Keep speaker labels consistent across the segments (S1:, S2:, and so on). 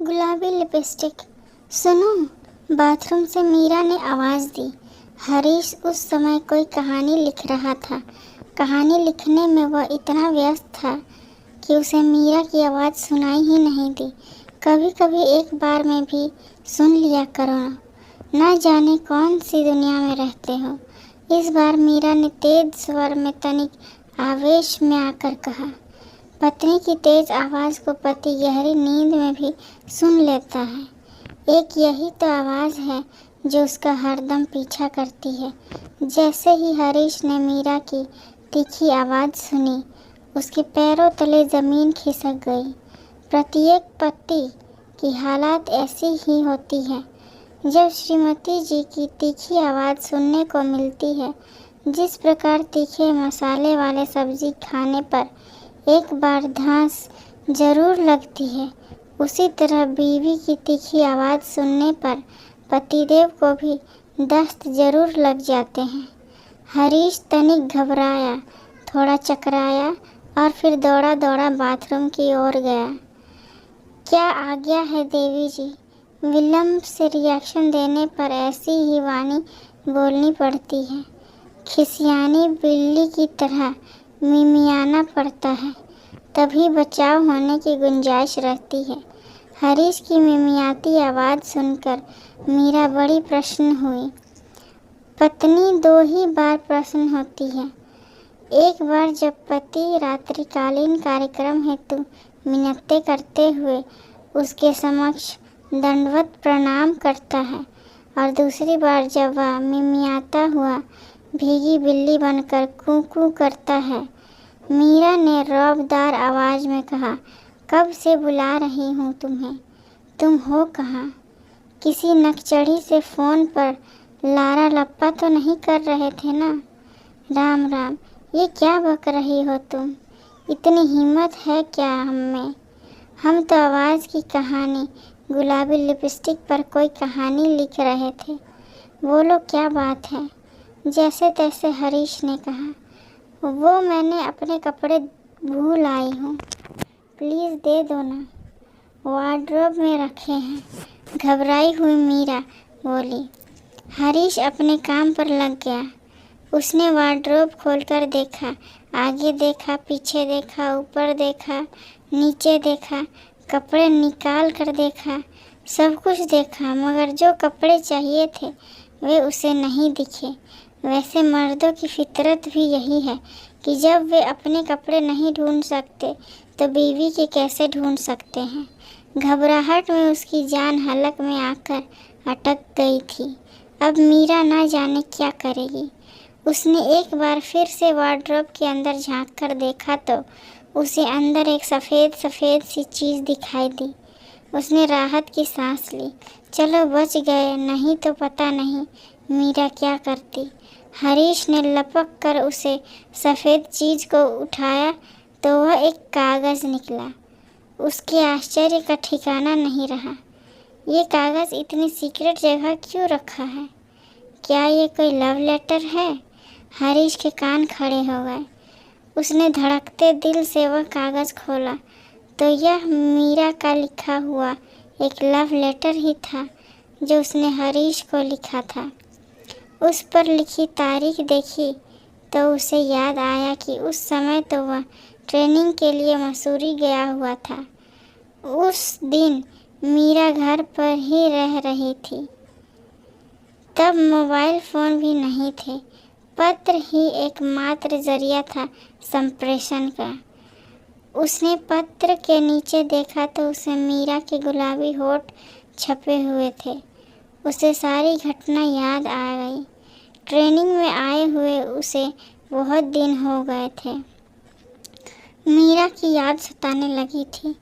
S1: गुलाबी लिपस्टिक। सुनो, बाथरूम से मीरा ने आवाज़ दी। हरीश उस समय कोई कहानी लिख रहा था। कहानी लिखने में वह इतना व्यस्त था कि उसे मीरा की आवाज़ सुनाई ही नहीं दी। कभी कभी एक बार में भी सुन लिया करो ना जाने कौन सी दुनिया में रहते हो। इस बार मीरा ने तेज स्वर में तनिक आवेश में आकर कहा। पत्नी की तेज आवाज़ को पति गहरी नींद में भी सुन लेता है। एक यही तो आवाज़ है जो उसका हरदम पीछा करती है। जैसे ही हरीश ने मीरा की तीखी आवाज़ सुनी, उसके पैरों तले ज़मीन खिसक गई। प्रत्येक पति की हालत ऐसी ही होती है जब श्रीमती जी की तीखी आवाज़ सुनने को मिलती है। जिस प्रकार तीखे मसाले वाले सब्ज़ी खाने पर एक बार धांस जरूर लगती है, उसी तरह बीवी की तीखी आवाज़ सुनने पर पतिदेव को भी दस्त जरूर लग जाते हैं। हरीश तनिक घबराया, थोड़ा चकराया और फिर दौड़ा दौड़ा बाथरूम की ओर गया। क्या आज्ञा है देवी जी? विलंब से रिएक्शन देने पर ऐसी ही वाणी बोलनी पड़ती है। खिसियानी बिल्ली की तरह मिमियाना पड़ता है, तभी बचाव होने की गुंजाइश रहती है। हरीश की मिमियाती आवाज़ सुनकर मीरा बड़ी प्रसन्न हुई। पत्नी दो ही बार प्रसन्न होती है। एक बार जब पति रात्रिकालीन कार्यक्रम हेतु मिन्नतें करते हुए उसके समक्ष दंडवत प्रणाम करता है, और दूसरी बार जब वह मिमियाता हुआ भीगी बिल्ली बनकर कू कू करता है। मीरा ने रौबदार आवाज़ में कहा, कब से बुला रही हूँ तुम्हें, तुम हो कहाँ? किसी नकचढ़ी से फ़ोन पर लारा लप्पा तो नहीं कर रहे थे ना? राम राम, ये क्या बक रही हो तुम? इतनी हिम्मत है क्या हम में? हम तो आवाज़ की कहानी गुलाबी लिपस्टिक पर कोई कहानी लिख रहे थे। बोलो क्या बात है? जैसे तैसे हरीश ने कहा। वो मैंने अपने कपड़े भूल आई हूँ, प्लीज़ दे दो ना, वार्डरोब में रखे हैं। घबराई हुई मीरा बोली। हरीश अपने काम पर लग गया। उसने वार्डरोब खोलकर देखा, आगे देखा, पीछे देखा, ऊपर देखा, नीचे देखा, कपड़े निकाल कर देखा, सब कुछ देखा, मगर जो कपड़े चाहिए थे वे उसे नहीं दिखे। वैसे मर्दों की फितरत भी यही है कि जब वे अपने कपड़े नहीं ढूंढ सकते तो बीवी के कैसे ढूंढ सकते हैं। घबराहट में उसकी जान हलक में आकर अटक गई थी। अब मीरा ना जाने क्या करेगी। उसने एक बार फिर से वार्डरोब के अंदर झांक कर देखा तो उसे अंदर एक सफ़ेद सफ़ेद सी चीज़ दिखाई दी। उसने राहत की सांस ली। चलो बच गए, नहीं तो पता नहीं मीरा क्या करती। हरीश ने लपक कर उसे सफ़ेद चीज़ को उठाया तो वह एक कागज़ निकला। उसके आश्चर्य का ठिकाना नहीं रहा। ये कागज़ इतनी सीक्रेट जगह क्यों रखा है? क्या ये कोई लव लेटर है? हरीश के कान खड़े हो गए। उसने धड़कते दिल से वह कागज़ खोला तो यह मीरा का लिखा हुआ एक लव लेटर ही था जो उसने हरीश को लिखा था। उस पर लिखी तारीख देखी तो उसे याद आया कि उस समय तो वह ट्रेनिंग के लिए मसूरी गया हुआ था। उस दिन मीरा घर पर ही रह रही थी। तब मोबाइल फ़ोन भी नहीं थे, पत्र ही एकमात्र जरिया था संप्रेषण का। उसने पत्र के नीचे देखा तो उसे मीरा के गुलाबी होठ छपे हुए थे। उसे सारी घटना याद आ गई। ट्रेनिंग में आए हुए उसे बहुत दिन हो गए थे। मीरा की याद सताने लगी थी।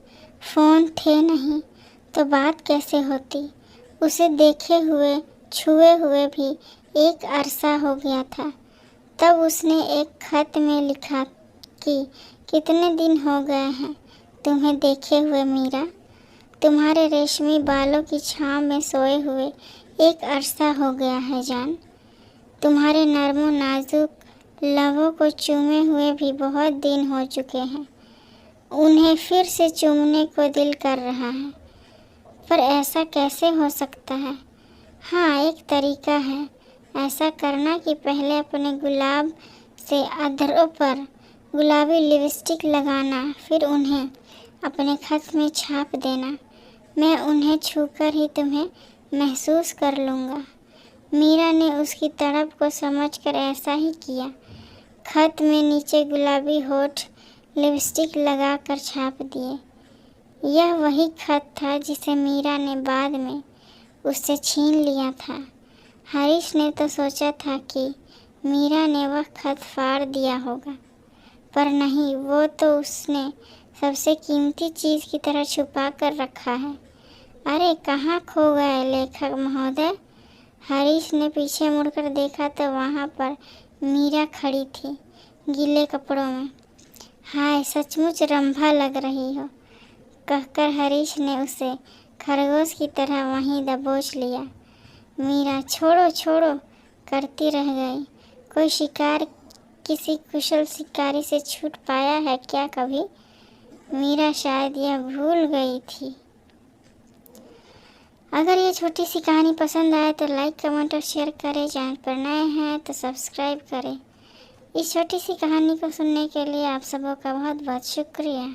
S1: फ़ोन थे नहीं तो बात कैसे होती? उसे देखे हुए छुए हुए भी एक अरसा हो गया था। तब उसने एक खत में लिखा कि कितने दिन हो गए हैं तुम्हें देखे हुए मीरा। तुम्हारे रेशमी बालों की छाँव में सोए हुए एक अरसा हो गया है जान। तुम्हारे नरमो नाजुक लबों को चूमे हुए भी बहुत दिन हो चुके हैं। उन्हें फिर से चूमने को दिल कर रहा है। पर ऐसा कैसे हो सकता है? हाँ, एक तरीका है ऐसा करना कि पहले अपने गुलाब से अधरों पर गुलाबी लिपस्टिक लगाना, फिर उन्हें अपने खत में छाप देना। मैं उन्हें छूकर ही तुम्हें महसूस कर लूँगा। मीरा ने उसकी तड़प को समझकर ऐसा ही किया। खत में नीचे गुलाबी होठ लिपस्टिक लगाकर छाप दिए। यह वही खत था जिसे मीरा ने बाद में उससे छीन लिया था। हरीश ने तो सोचा था कि मीरा ने वह खत फाड़ दिया होगा, पर नहीं, वो तो उसने सबसे कीमती चीज़ की तरह छुपा कर रखा है। अरे कहाँ खो गए लेखक महोदय? हरीश ने पीछे मुड़कर देखा तो वहाँ पर मीरा खड़ी थी, गीले कपड़ों में। हाय, सचमुच रंभा लग रही हो, कहकर हरीश ने उसे खरगोश की तरह वहीं दबोच लिया। मीरा छोड़ो छोड़ो करती रह गई। कोई शिकार किसी कुशल शिकारी से छूट पाया है क्या कभी? मीरा शायद यह भूल गई थी। अगर ये छोटी सी कहानी पसंद आए तो लाइक, कमेंट और शेयर करें। चैनल पर नए हैं तो सब्सक्राइब करें। इस छोटी सी कहानी को सुनने के लिए आप सबों का बहुत बहुत शुक्रिया।